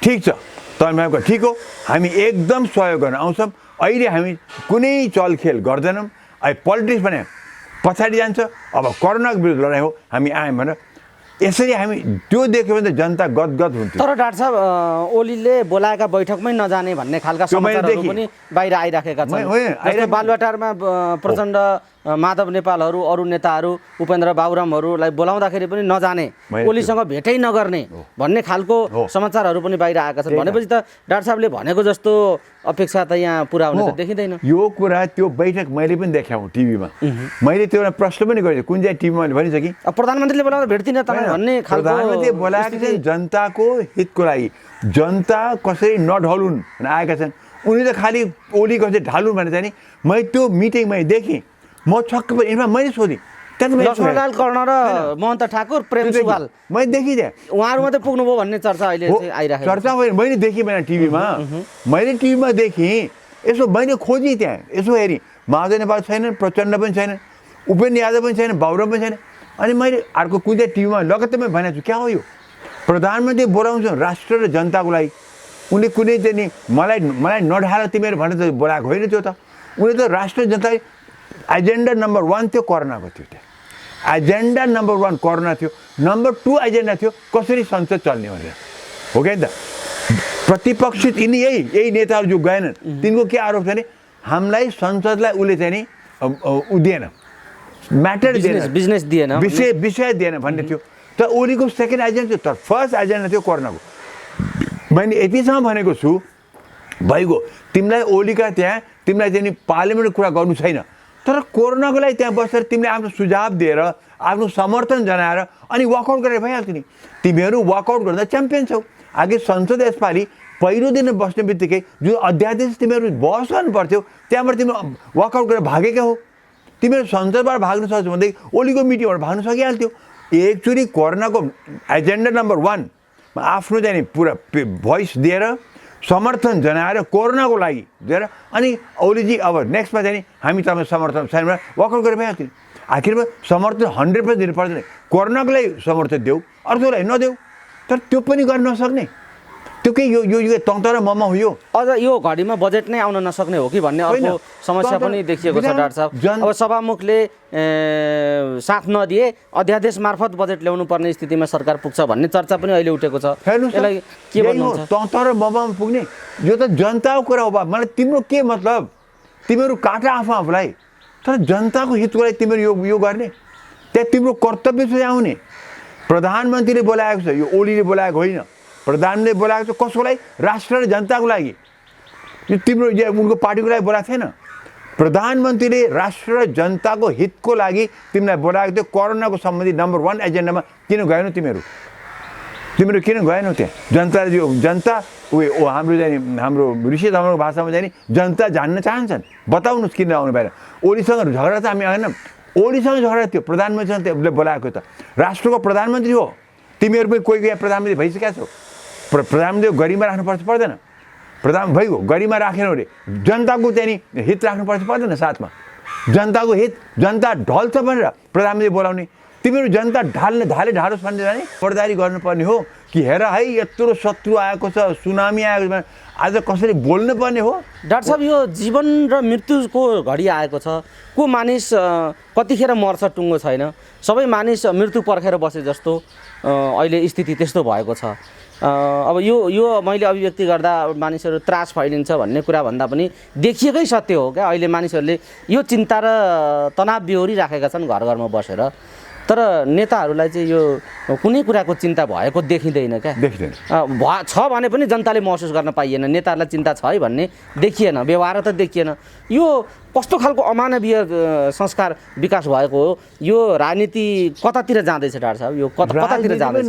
ठिक छ, तपाईँको ठिक हो, हामी एकदम सहयोग गर्न आउँछौँ। अहिले हामी कुनै चलखेल गर्दैनौँ। अहिले पोलिटिक्स भने पछाडि जान्छ। अब कोरोनाको विरुद्ध लडाइँ हो, हामी आयौँ भनेर यसरी हामी त्यो देख्यो भने त जनता गदगद हुन्थ्यो। तर डाक्टर साहब ओलीले बोलाएका बैठकमै नजाने भन्ने खालका समाचारहरू पनि बाहिर आइराखेका छन्। जस्तो बालुवाटारमा प्रचण्ड, माधव नेपालहरू, अरू नेताहरू, उपेन्द्र बाबुरामहरूलाई बोलाउँदाखेरि पनि नजाने, ओलीसँग भेटै नगर्ने भन्ने खालको समाचारहरू पनि बाहिर आएका छन्। भनेपछि त डाक्टर साहबले भनेको जस्तो अपेक्षा त यहाँ पुरा हुन त देखिँदैन। यो कुरा त्यो बैठक मैले पनि देखाएँ टिभीमा। मैले त्यो एउटा प्रश्न पनि गरेँ, कुन चाहिँ टिभीमा मैले भनिसकेँ प्रधानमन्त्रीले बोलाउँदा भेट्दिन तपाईँ भन्ने खालको। प्रधानमन्त्रीले बोलाएको चाहिँ जनताको हितको लागि, जनता कसरी नढलुन् भनेर आएका छन्। उनी त खालि ओली कसरी ढालुन् भनेर चाहिँ नि मैले त्यो मिटिङ मैले देखेँ। म छक्क परेँ। यसमा मैले सोधेँ लक्ष्मणलाल कर्ण र महन्त ठाकुर, प्रेम सुवाल मैले देखिदिएँ, उहाँहरू मात्रै पुग्नुभयो भन्ने चर्चा अहिले आइरहेको चर्चा होइन। मैले देखेँ मैले टिभीमा, मैले टिभीमा देखेँ। यसो मैले खोजेँ त्यहाँ, यसो हेरेँ, माधव नेपाल छैन, प्रचण्ड पनि छैन, उपेन्द्र यादव पनि छैन, बाबुराम पनि छैन। अनि मैले अर्को कुन चाहिँ टिभीमा लगत्तै मैले भनेको छु, क्या हो यो प्रधानमन्त्री बोलाउँछ राष्ट्र र जनताको लागि। उनले कुनै चाहिँ नि मलाई नढाल तिमीहरू भनेर त बोलाएको होइन। त्यो त उनले त राष्ट्र जनता एजेन्डा नम्बर 1 थियो कोरोनाको थियो। त्यहाँ एजेन्डा नम्बर 1 कोरोना थियो। नम्बर 2 एजेन्डा थियो कसरी संसद चल्ने भनेर, हो क्या नि त। प्रतिपक्षी यिनी यही नेताहरू जो गएनन् तिनको के आरोप छ भने हामीलाई संसदलाई उसले चाहिँ नि दिएन, म्याटर दिएन, बिजनेस दिएन, विषय दिएन भन्ने थियो। तर ओलीको सेकेन्ड एजेन्डा थियो, तर फर्स्ट एजेन्डा थियो कोरोनाको। मैले यतिसम्म भनेको छु भइगयो, तिमीलाई ओलीका त्यहाँ तिमीलाई चाहिँ नि पार्लियामेन्टको कुरा गर्नु छैन, तर कोरोनाको लागि त्यहाँ बसेर तिमीले आफ्नो सुझाव दिएर आफ्नो समर्थन जनाएर अनि वाकआउट गरेर भइहाल्थ्यो नि। तिमीहरू वाकआउट गर्दा च्याम्पियन छौ। आगे संसद यसपालि पहिलो दिन बस्ने बित्तिकै जुन अध्यादेश तिमीहरू बहस गर्नु पर्थ्यो त्यहाँबाट तिमीहरू वाकआउट गरेर भागेका हो। तिमीहरू संसदबाट भाग्न सक्छौ भनेदेखि ओलीको मिटिङबाट भाग्न सकिहाल्थ्यो। एकचोटि कोरोनाको एजेन्डा नम्बर 1 मा आफ्नो चाहिँ नि पुरा भोइस दिएर समर्थन जनाएर कोरोनाको लागि दिएर अनि ओलीजी अब नेक्स्टमा चाहिँ नि हामी तपाईँ समर्थन छैन भने वाकआउट गरेर भइहाल्थ्यो। आखिरमा समर्थन 100% दिनु पर्दैन। कोरोनाको लागि समर्थन देऊ, अर्कोको लागि नदेऊ। तर त्यो पनि गर्न नसक्ने, त्यो के यो तन्त्र र ममा हो। यो अझ यो घडीमा बजेट नै आउन नसक्ने हो कि भन्ने अर्को समस्या पनि देखिएको छ डाक्टर साहब। अब सभामुखले साथ नदिए अध्यादेश मार्फत बजेट ल्याउनु पर्ने स्थितिमा सरकार पुग्छ भन्ने चर्चा पनि अहिले उठेको छ। यसलाई के भन्नुहुन्छ? तन्त्र र ममामा पुग्ने यो त जनताको कुरा हो। मलाई तिम्रो के मतलब, तिमीहरू काटा आफूलाई, तर जनताको हितको लागि तिमीहरू यो गर्ने, त्यहाँ तिम्रो कर्तव्य छ आउने। प्रधानमन्त्रीले बोलाएको छ, यो ओलीले बोलाएको होइन। प्रधानले बोलाएको छ कसको लागि? राष्ट्र र जनताको लागि। यो तिम्रो उनको पार्टीको लागि बोलाएको थिएन। प्रधानमन्त्रीले राष्ट्र र जनताको हितको लागि तिमीलाई बोलाएको थियो। कोरोनाको सम्बन्धी नम्बर 1 एजेन्डामा किन गएनौ तिमीहरू किन गएनौ त्यहाँ? जनताले यो जनता हाम्रो चाहिँ हाम्रो ऋषि धर्मको भाषामा चाहिँ नि जनता जान्न चाहन्छन्। बताउनुहोस् किन आउनु भएन? ओलीसँग झगडा त हामी आएनौँ। ओलीसँग झगडा थियो, प्रधानमन्त्रीले बोलाएको त। राष्ट्रको प्रधानमन्त्री हो। तिमीहरू पनि कोही प्रधानमन्त्री भइसकेका छौ। प्रधानमन्त्री गरिमा राख्नुपर्छ पर्दैन? प्रधान भइगयो, गरिमा राखेन अरे जनताको चाहिँ नि हित राख्नुपर्छ पर्दैन साथमा? जनताको हित, जनता ढल्छ भनेर प्रधानमन्त्री बोलाउने। तिमीहरू जनता ढालोस् भनेर जाने खबरदारी गर्नुपर्ने हो कि हेर है यत्रो शत्रु आएको छ, सुनामी आएको छ, आज कसरी बोल्नु पर्ने हो। डाक्टर साहब यो जीवन र मृत्युको घडी आएको छ। को मानिस कतिखेर मर्छ टुङ्गो छैन। सबै मानिस मृत्यु पर्खेर बसे जस्तो अहिले स्थिति त्यस्तो भएको छ। अब यो मैले अभिव्यक्ति गर्दा मानिसहरू त्रास फैलिन्छ भन्ने कुरा भन्दा पनि देखिएकै सत्य हो क्या। अहिले मानिसहरूले यो चिन्ता र तनाव बिहोरिराखेका छन् घर घरमा बसेर। तर नेताहरूलाई चाहिँ यो कुनै कुराको चिन्ता भएको देखिँदैन क्या। देखिँदैन छ भने पनि जनताले महसुस गर्न पाइएन। नेताहरूलाई चिन्ता छ है भन्ने देखिएन, व्यवहार त देखिएन। यो कस्तो खालको अमानवीय संस्कार विकास भएको हो? यो राजनीति कतातिर जाँदैछ डाक्टर साहब? यो कतातिर जाँदैछ?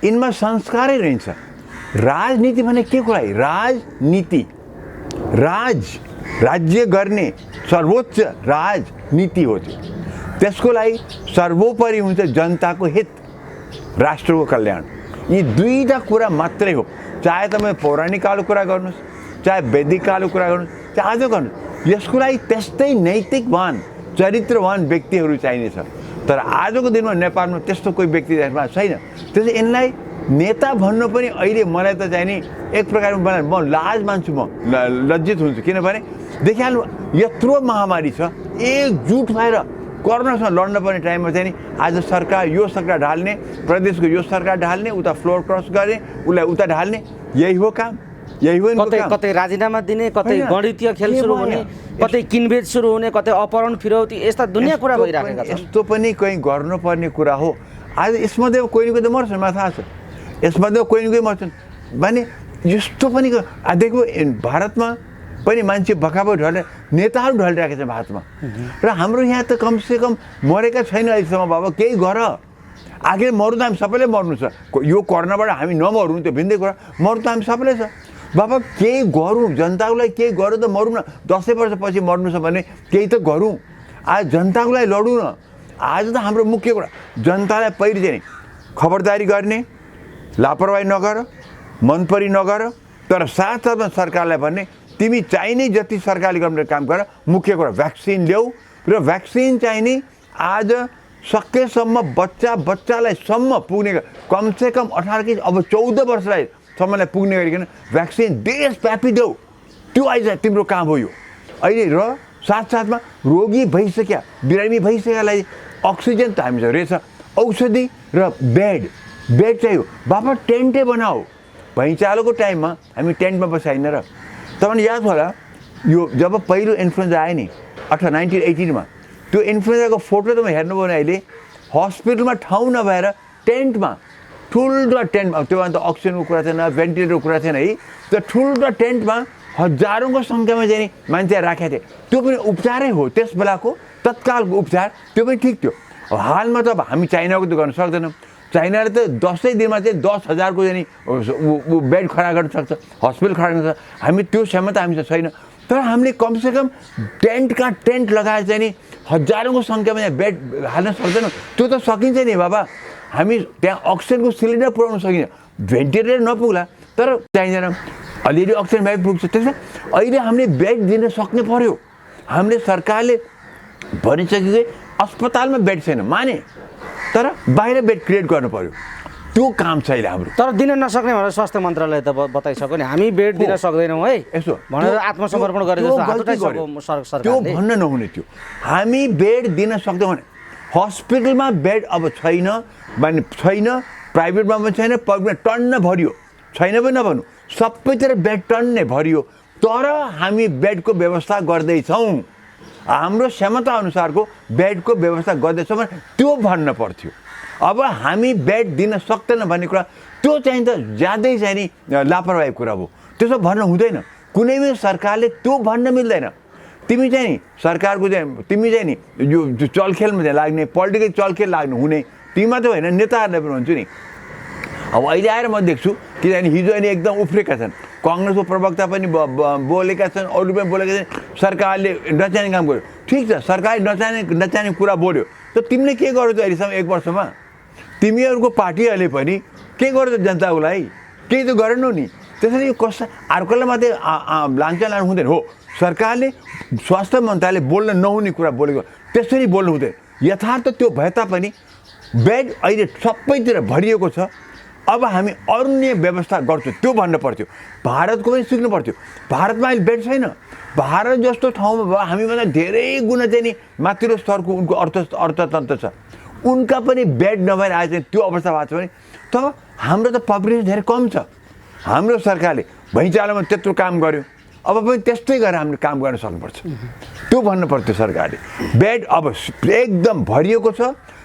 यिनमा संस्कारै रहन्छ। राजनीति भने के कुरा? राजनीति, राज्य गर्ने सर्वोच्च राजनीति हो त्यो। त्यसको लागि सर्वोपरि हुन्छ जनताको हित, राष्ट्रको कल्याण। यी दुईटा कुरा मात्रै हो। चाहे तपाईँ पौराणिक कालको कुरा गर्नुहोस्, चाहे वैदिक कालको कुरा गर्नुहोस्, चाहे आज गर्नुहोस्, यसको लागि त्यस्तै नैतिकवान चरित्रवान व्यक्तिहरू चाहिनेछ। तर आजको दिनमा नेपालमा त्यस्तो कोही व्यक्ति छैन। त्यसै यिनलाई नेता भन्नु पनि अहिले मलाई त चाहिँ नि एक प्रकारको म लाज मान्छु, म लज्जित हुन्छु। किनभने देखिहाल्नु यत्रो महामारी छ, एकजुट भएर कोरोनासँग लड्न पर्ने टाइममा चाहिँ नि आज सरकार यो सरकार ढाल्ने, प्रदेशको यो सरकार ढाल्ने, उता फ्लोर क्रस गर्ने, उसलाई उता ढाल्ने, यही हो काम, यही हो कतै कतै राजीनामा दिने, कतै गणितीय खेल सुरु हुने, कतै किनबेच सुरु हुने, कतै अपहरण फिरौती, यस्ता दुनियाँ कुरा भइराखेका छन्। यस्तो पनि कहीँ गर्नुपर्ने कुरा हो। आज यसमध्ये कोही न कोही त मर्छन्, मलाई थाहा छ, यसमध्ये कोही न कोही मर्छन् भने यस्तो पनि देखो भारतमा पनि मान्छे बखाबो ढले, नेताहरू ढलिरहेका छन् भारतमा। र हाम्रो यहाँ त कमसेकम मरेका छैन अहिलेसम्म। बाबा केही गर, आखिर मर्नु त हामी सबैले मर्नु छ। यो कोरोनाबाट हामी नमर्नु त्यो भिन्दै कुरा, मर्नु त हामी सबैले छ। बाबा केही गरौँ, जनताको लागि केही गरौँ त मरौँ न। 10 वर्षपछि मर्नु छ भने केही त गरौँ। आज जनताको लागि लडौँ न। आज त हाम्रो मुख्य कुरा जनतालाई पहिले चाहिँ खबरदारी गर्ने, लापरवाही नगर, मनपरी नगर, तर साथसाथमा सरकारलाई भन्ने तिमी चाहिने जति सरकारले गर्ने काम गर। मुख्य कुरा भ्याक्सिन ल्याऊ, र भ्याक्सिन चाहिने आज सकेसम्म बच्चालाई सम्म पुग्ने, कमसेकम 18 कि अब 14 वर्षलाई सम्मलाई पुग्ने गरिकन भ्याक्सिन देशव्यापी देऊ। त्यो आइज तिम्रो काम हो यो अहिले। र साथसाथमा रोगी भइसक्या, बिरामी भइसकेलाई अक्सिजन त हामीसँग रहेछ, औषधि र बेड चाहियो। बाबा टेन्टै बनाऊ। भैँचालोको टाइममा हामी टेन्टमा बसाइन र। तपाईँलाई याद होला यो जब पहिलो इन्फ्लुएन्जा आयो नि 1918 त्यो इन्फ्लुएन्जाको फोटो त हेर्नुभयो भने अहिले हस्पिटलमा ठाउँ नभएर टेन्टमा, ठुल्ठुलो टेन्टमा, त्यो अन्त अक्सिजनको कुरा थिएन, भेन्टिलेटरको कुरा थिएन है, त्यो ठुल्ठुलो टेन्टमा हजारौँको सङ्ख्यामा चाहिँ मान्छे राखेका थिए। त्यो पनि उपचारै हो, त्यस बेलाको तत्कालको उपचार, त्यो पनि ठिक थियो। हालमा त अब हामी चाइनाको त गर्न सक्दैनौँ। चाइनाले त 10 दिनमा चाहिँ 10,000को चाहिँ बेड खडा गर्न सक्छ, हस्पिटल खडा गर्न सक्छ। हामी त्यो क्षमता हामीसँग छैन। तर हामीले कमसेकम टेन्ट लगाएर चाहिँ नि हजारौँको सङ्ख्यामा बेड हाल्न सक्दैनौँ। त्यो त सकिन्छ नि बाबा। हामी त्यहाँ अक्सिजनको सिलिन्डर पुऱ्याउन सकिन्छ, भेन्टिलेटर नपुग्ला तर चाहिँदैन, अलिअलि अक्सिजन भए पुग्छ। त्यसमा अहिले हामीले बेड दिन सक्ने पर्यो। हामीले सरकारले भनिसक्यो अस्पतालमा बेड छैन माने, तर बाहिर बेड क्रिएट गर्नु पर्यो। त्यो काम छ अहिले हाम्रो। तर दिन नसक्ने भनेर स्वास्थ्य मन्त्रालय त बताइसक्यो नि, हामी बेड दिन सक्दैनौँ है यसो भनेर आत्मसमर्पण गरे जस्तो हात उठाइसक्यो सरकारले। त्यो भन्न नहुने थियो। हामी बेड दिन सक्दैनौँ भने हस्पिटलमा बेड अब छैन भने छैन, प्राइभेटमा पनि छैन, पब्लिकमा टन्न भरियो, छैन पनि नभन्नु, सबैतिर बेड टन्नै भरियो। तर हामी बेडको व्यवस्था गर्दैछौँ, हाम्रो क्षमता अनुसारको बेडको व्यवस्था गर्दैछौँ भने त्यो भन्न पर्थ्यो। अब हामी बेड दिन सक्दैन भन्ने कुरा त्यो चाहिँ त ज्यादै चाहिँ नि लापरवाही कुरा हो। त्यसो भन्न हुँदैन। कुनै पनि सरकारले त्यो भन्न मिल्दैन। तिमी चाहिँ नि सरकारको चाहिँ तिमी चाहिँ नि यो चलखेलमा चाहिँ लाग्ने, पोलिटिकल चलखेल लाग्नु हुने, तिमी मात्रै होइन नेताहरूलाई पनि भन्छु नि। अब अहिले आएर म देख्छु किनभने हिजो अहिले एकदम उफ्रेका छन्, कङ्ग्रेसको प्रवक्ता पनि बोलेका छन्, अरू पनि बोलेका छन्, सरकारले नचाहिने काम गर्यो। ठिक छ, सरकारले नचाहिने कुरा बोल्यो, त तिमीले के गर्यो त अहिलेसम्म 1 वर्षमा? तिमीहरूको पार्टीहरूले पनि के गर्यो त जनताको लागि? केही त गरेनौ नि। त्यसरी कसै अर्कोलाई मात्रै लान्छ लानु हुँदैन हो। सरकारले स्वास्थ्य मन्त्रालयले बोल्न नहुने कुरा बोलेको, त्यसरी बोल्नु हुँदैन। यथार्थ त्यो भए तापनि बेड अहिले सबैतिर भरिएको छ। अब हामी अन्य व्यवस्था गर्छौँ त्यो भन्नु पर्थ्यो। भारतको पनि सिक्नु पर्थ्यो। भारतमा अहिले बेड छैन। भारत जस्तो ठाउँमा भयो हामीभन्दा धेरै गुणा चाहिँ नि माथिल्लो स्तरको उनको अर्थतन्त्र छ, उनका पनि बेड नभएर आज चाहिँ त्यो अवस्था भएको छ भने तब हाम्रो त पपुलेसन धेरै कम छ। हाम्रो सरकारले भैँचालोमा त्यत्रो काम गर्यो, अब पनि त्यस्तै गरेर हामीले काम गर्न सक्नुपर्छ। त्यो भन्नु पर्थ्यो सरकारले। बेड अब एकदम भरिएको छ,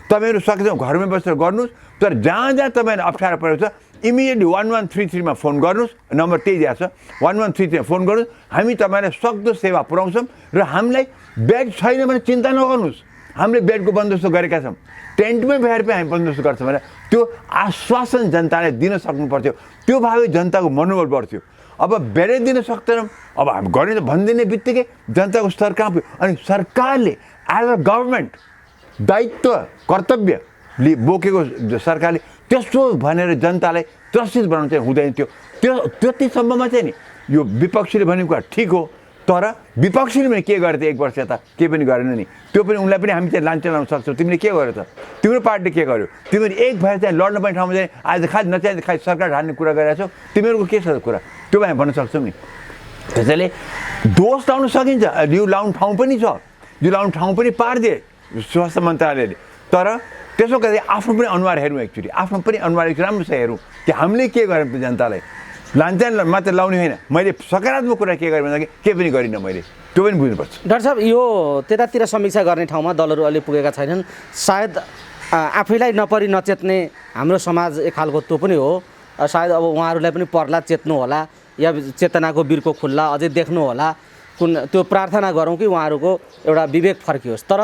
तपाईँहरू सक्छौँ घरमै बसेर गर्नुहोस्, तर जहाँ तपाईँहरू अप्ठ्यारो परेको छ इमिडिएटली 1133 फोन गर्नुहोस्, नम्बर त्यही दिएको छ, 1133 फोन गर्नुहोस्। हामी तपाईँलाई सक्दो सेवा पुऱ्याउँछौँ र हामीलाई बेड छैन भने चिन्ता नगर्नुहोस्, हामीले बेडको बन्दोबस्त गरेका छौँ, टेन्टमै भएर पनि हामी बन्दोबस्त गर्छौँ भनेर त्यो आश्वासन जनतालाई दिन सक्नु पर्थ्यो। त्यो भावी जनताको मनोबल बढ्थ्यो। अब बेडै दिन सक्दैनौँ, अब हामी गर्ने त भनिदिने बित्तिकै जनताको स्तर कहाँ पुग्यो। अनि सरकारले एज अ गभर्मेन्ट दायित्व कर्तव्य बोकेको सरकारले त्यसो भनेर जनतालाई त्रसित बनाउनु चाहिँ हुँदैन थियो। त्यो त्यतिसम्ममा चाहिँ नि यो विपक्षीले भनेको कुरा ठिक हो, तर विपक्षीले पनि के गरे त 1 वर्ष यता केही पनि गरेन नि। त्यो पनि उनलाई पनि हामी चाहिँ लान्छा लाउन सक्छौँ। तिमीले के गर्यो त? तिम्रो पार्टीले के गर्यो? तिमीहरू एक भएर चाहिँ लड्न पर्ने ठाउँमा चाहिँ आज खालि नचाहिँ खालि सरकार ढाल्ने कुरा गरिरहेको छौ। तिमीहरूको के छ कुरा? त्यो हामी भन्न सक्छौँ नि। त्यसैले दोष लाउन सकिन्छ। यो लाउने ठाउँ पनि छ, यो लाउने ठाउँ पनि पारिदिए स्वास्थ्य मन्त्रालयले। तर त्यसो गर्दा आफ्नो पनि अनुहार हेरौँ, एकचोटि आफ्नो पनि अनुहार राम्रो छ हेरौँ कि हामीले के गर्यौँ जनतालाई। लान्छा मात्र लाउने होइन, मैले सकारात्मक कुरा के गरेँ भन्दाखेरि केही पनि गरिनँ मैले, त्यो पनि बुझ्नुपर्छ। डाक्टर साहब, यो त्यतातिर समीक्षा गर्ने ठाउँमा दलहरू अहिले पुगेका छैनन्। सायद आफैलाई नपरि नचेत्ने हाम्रो समाज एक खालको त्यो पनि हो। सायद अब उहाँहरूलाई पनि पर्ला, चेत्नु होला, या चेतनाको बिर्को खुल्ला अझै देख्नु होला। त्यो प्रार्थना गरौँ कि उहाँहरूको एउटा विवेक फर्कियोस्। तर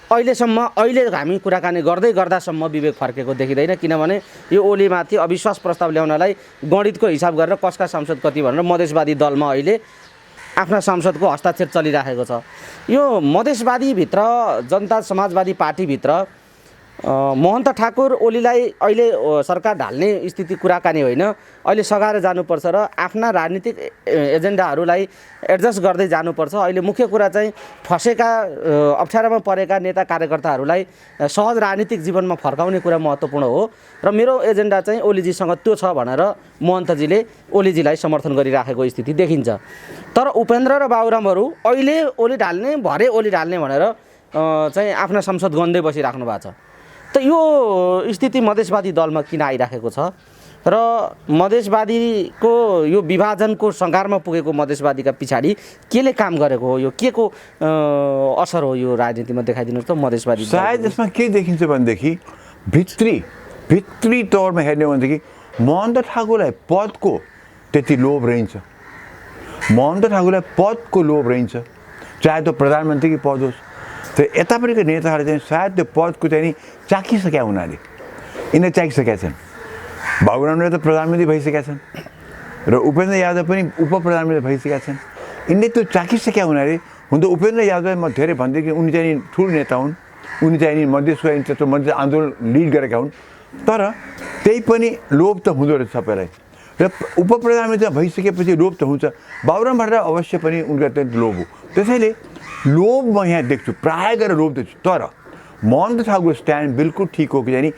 अहिलेसम्म अहिले हामी कुराकानी गर्दै गर्दासम्म विवेक फर्केको देखिँदैन। किनभने यो ओलीमाथि अविश्वास प्रस्ताव ल्याउनलाई गणितको हिसाब गरेर कसका सांसद कति भनेर मधेसवादी दलमा अहिले आफ्ना सांसदको हस्ताक्षर चलिराखेको छ। यो मधेसवादीभित्र, जनता समाजवादी पार्टीभित्र महन्त ठाकुर ओलीलाई अहिले सरकार ढाल्ने स्थिति कुराकानी होइन, अहिले सघाएर जानुपर्छ र आफ्ना राजनीतिक एजेन्डाहरूलाई एडजस्ट गर्दै जानुपर्छ। अहिले मुख्य कुरा चाहिँ फसेका अप्ठ्यारोमा परेका नेता कार्यकर्ताहरूलाई सहज राजनीतिक जीवनमा फर्काउने कुरा महत्त्वपूर्ण हो। र मेरो एजेन्डा चाहिँ ओलीजीसँग त्यो छ भनेर महन्तजीले ओलीजीलाई समर्थन गरिराखेको स्थिति देखिन्छ। तर उपेन्द्र र बाबुरामहरू अहिले ओली ढाल्ने भरे ओली ढाल्ने भनेर चाहिँ आफ्ना संसद गन्दै बसिराख्नु भएको छ। त यो स्थिति मधेसवादी दलमा किन आइराखेको छ र मधेसवादीको यो विभाजनको सङ्घारमा पुगेको मधेसवादीका पछाडि केले काम गरेको हो? यो के को असर हो यो राजनीतिमा देखाइदिनुहोस् त मधेसवादी? सायद यसमा के देखिन्छ भनेदेखि भित्री तौरमा हेर्ने हो भनेदेखि महन्त ठाकुरलाई पदको त्यति लोभ रहन्छ। महन्त ठाकुरलाई पदको लोभ रहन्छ, चाहे त्यो प्रधानमन्त्रीको पद होस्। त्यो यतापट्टिको नेताहरूले चाहिँ सायद त्यो पदको चाहिँ नि चाखिसकेका हुनाले यिनीहरूले चाखिसकेका छन्। बाबुरामले त प्रधानमन्त्री भइसकेका छन् र उपेन्द्र यादव पनि उप प्रधानमन्त्री भइसकेका छन्। यिनले त्यो चाखिसकेका हुनाले हुन त उपेन्द्र यादवलाई म धेरै भन्दैछु, उनी चाहिँ ठुलो नेता हुन्, उनी चाहिँ नि मधेसको त्यस्तो मधेस आन्दोलन लिड गरेका हुन्। तर त्यही पनि लोभ त हुँदो रहेछ सबैलाई। र उप प्रधानमन्त्री भइसकेपछि लोभ त हुन्छ। बाबुराम भट्टराई अवश्य पनि उनका त्यो लोभ हो। त्यसैले लोभ म यहाँ देख्छु, प्रायः गरेर लोभ देख्छु। तर महन्त ठाकुर स्ट्यान्ड बिल्कुल ठिक हो कि जानी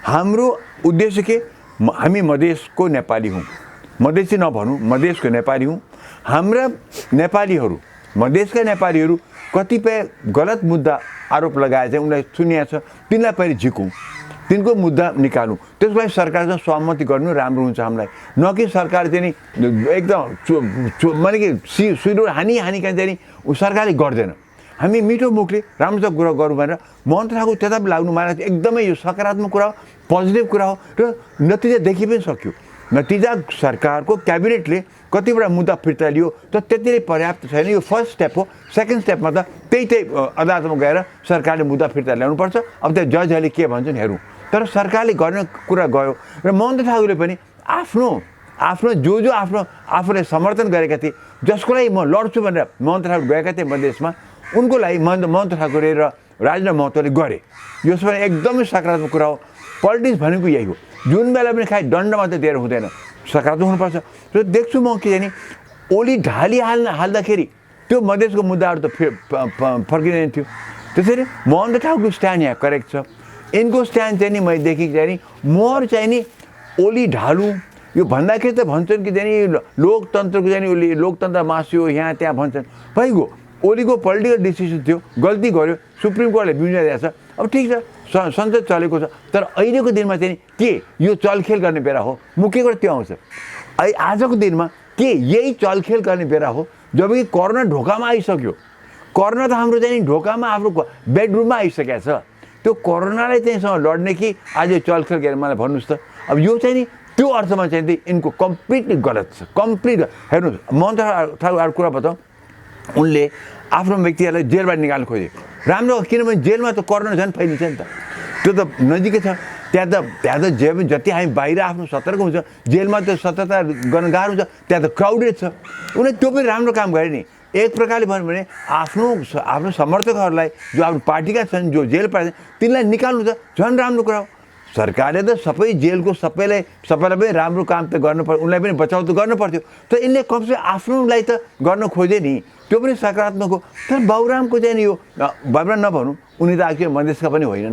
हाम्रो उद्देश्य के हामी मधेसको नेपाली हौँ, मधेसी नभनौँ, मधेसको नेपाली हौँ। हाम्रा नेपालीहरू, मधेसका नेपालीहरू कतिपय गलत मुद्दा आरोप लगाए चाहिँ उनलाई सुनिएको छ, तिनलाई पहिले झिकौँ, तिनको मुद्दा निकालौँ। त्यसको लागि सरकारसँग सहमति गर्नु राम्रो हुन्छ हामीलाई। न कि सरकार चाहिँ नि एकदम माने कि सुइरो हानिकन चाहिँ नि सरकारले गर्दैन। हामी मिठो मुखले राम्रो कुरा गरौँ भनेर महन्त ठाकुर त्यता पनि लाग्नु मलाई एकदमै यो सकारात्मक कुरा हो, पोजिटिभ कुरा हो र नतिजा देखि पनि सक्यो। नतिजा सरकारको क्याबिनेटले कतिवटा मुद्दा फिर्ता लियो त त्यति नै पर्याप्त छैन। यो फर्स्ट स्टेप हो। सेकेन्ड स्टेपमा त त्यही अदालतमा गएर सरकारले मुद्दा फिर्ता ल्याउनुपर्छ। अब त्यो जजहरूले के भन्छन् हेरौँ। तर सरकारले गर्ने कुरा गयो र महन्त ठाकुरले पनि आफ्नो जो आफूलाई समर्थन गरेका थिए, जसको लागि म लड्छु भनेर महन्त ठाकुर गएका थिए मधेसमा, उनको लागि महन्त ठाकुर र राजेन्द्र महतोले गरे। यो पनि एकदमै सकारात्मक कुरा हो। पोलिटिक्स भनेको यही हो। जुन बेला पनि खालि दण्ड मात्रै दिएर हुँदैन, सकारात्मक हुनुपर्छ। र देख्छु म के जाने ओली हाल्दाखेरि त्यो मधेसको मुद्दाहरू त फर्किँदैन थियो। त्यसैले महन्त ठाकुरको स्ट्यान्ड यहाँ करेक्ट छ। यिनको स्ट्यान्ड चाहिँ नि मैले देखेँ चाहिँ नि मोर चाहिँ नि ओली ढालौँ यो भन्दाखेरि त भन्छन् कि चाहिँ लोकतन्त्रको चाहिँ ओली लोकतन्त्र मास्यो यहाँ त्यहाँ भन्छन्। भइगयो, ओलीको पोलिटिकल डिसिसन थियो, गल्ती गर्यो, सुप्रिम कोर्टले बिउजिदिएको छ। अब ठिक छ, संसद चलेको छ। तर अहिलेको दिनमा चाहिँ के यो चलखेल गर्ने बेला हो? मुख्य कुरा त्यो आउँछ। आजको दिनमा के यही चलखेल गर्ने बेला हो? जबकि कोरोना ढोकामा आइसक्यो। कोरोना त हाम्रो चाहिँ ढोकामा आफ्नो बेडरुममा आइसकेको छ। त्यो कोरोनालाई चाहिँ लड्ने कि आज चलखेल गरेर मलाई भन्नुहोस् त। अब यो चाहिँ नि त्यो अर्थमा चाहिँ यिनको कम्प्लिटली गलत छ। कम्प्लिट हेर्नुहोस्, महन्त ठाकुर कुरा बताउँ, उनले आफ्नो व्यक्तिहरूलाई जेलबाट निकाल्नु खोजे। राम्रो, किनभने जेलमा त कोरोना झन् फैलिन्छ नि त। त्यो त नजिकै छ। त्यहाँ त जति हामी बाहिर आफ्नो सतर्क हुन्छ, जेलमा त सतर्कता गर्न गाह्रो हुन्छ। त्यहाँ त क्राउडेड छ। उनले त्यो पनि राम्रो काम गरे नि। एक प्रकारले भन्यो भने आफ्नो समर्थकहरूलाई जो आफ्नो पार्टीका छन् जो जेल परेका छन् तिनलाई निकाल्नु त झन् राम्रो कुरा हो। सरकारले त सबै जेलको सबैलाई पनि राम्रो काम त गर्नु पर्यो, उनलाई पनि बचाउ त गर्नु पर्थ्यो। तर यिनले कमसे आफ्नोलाई त गर्न खोजे नि, त्यो पनि सकारात्मक हो। तर बाबुरामको चाहिँ नि यो बाबुराम नभनौँ, उनी त आखिर मधेसका पनि होइनन्,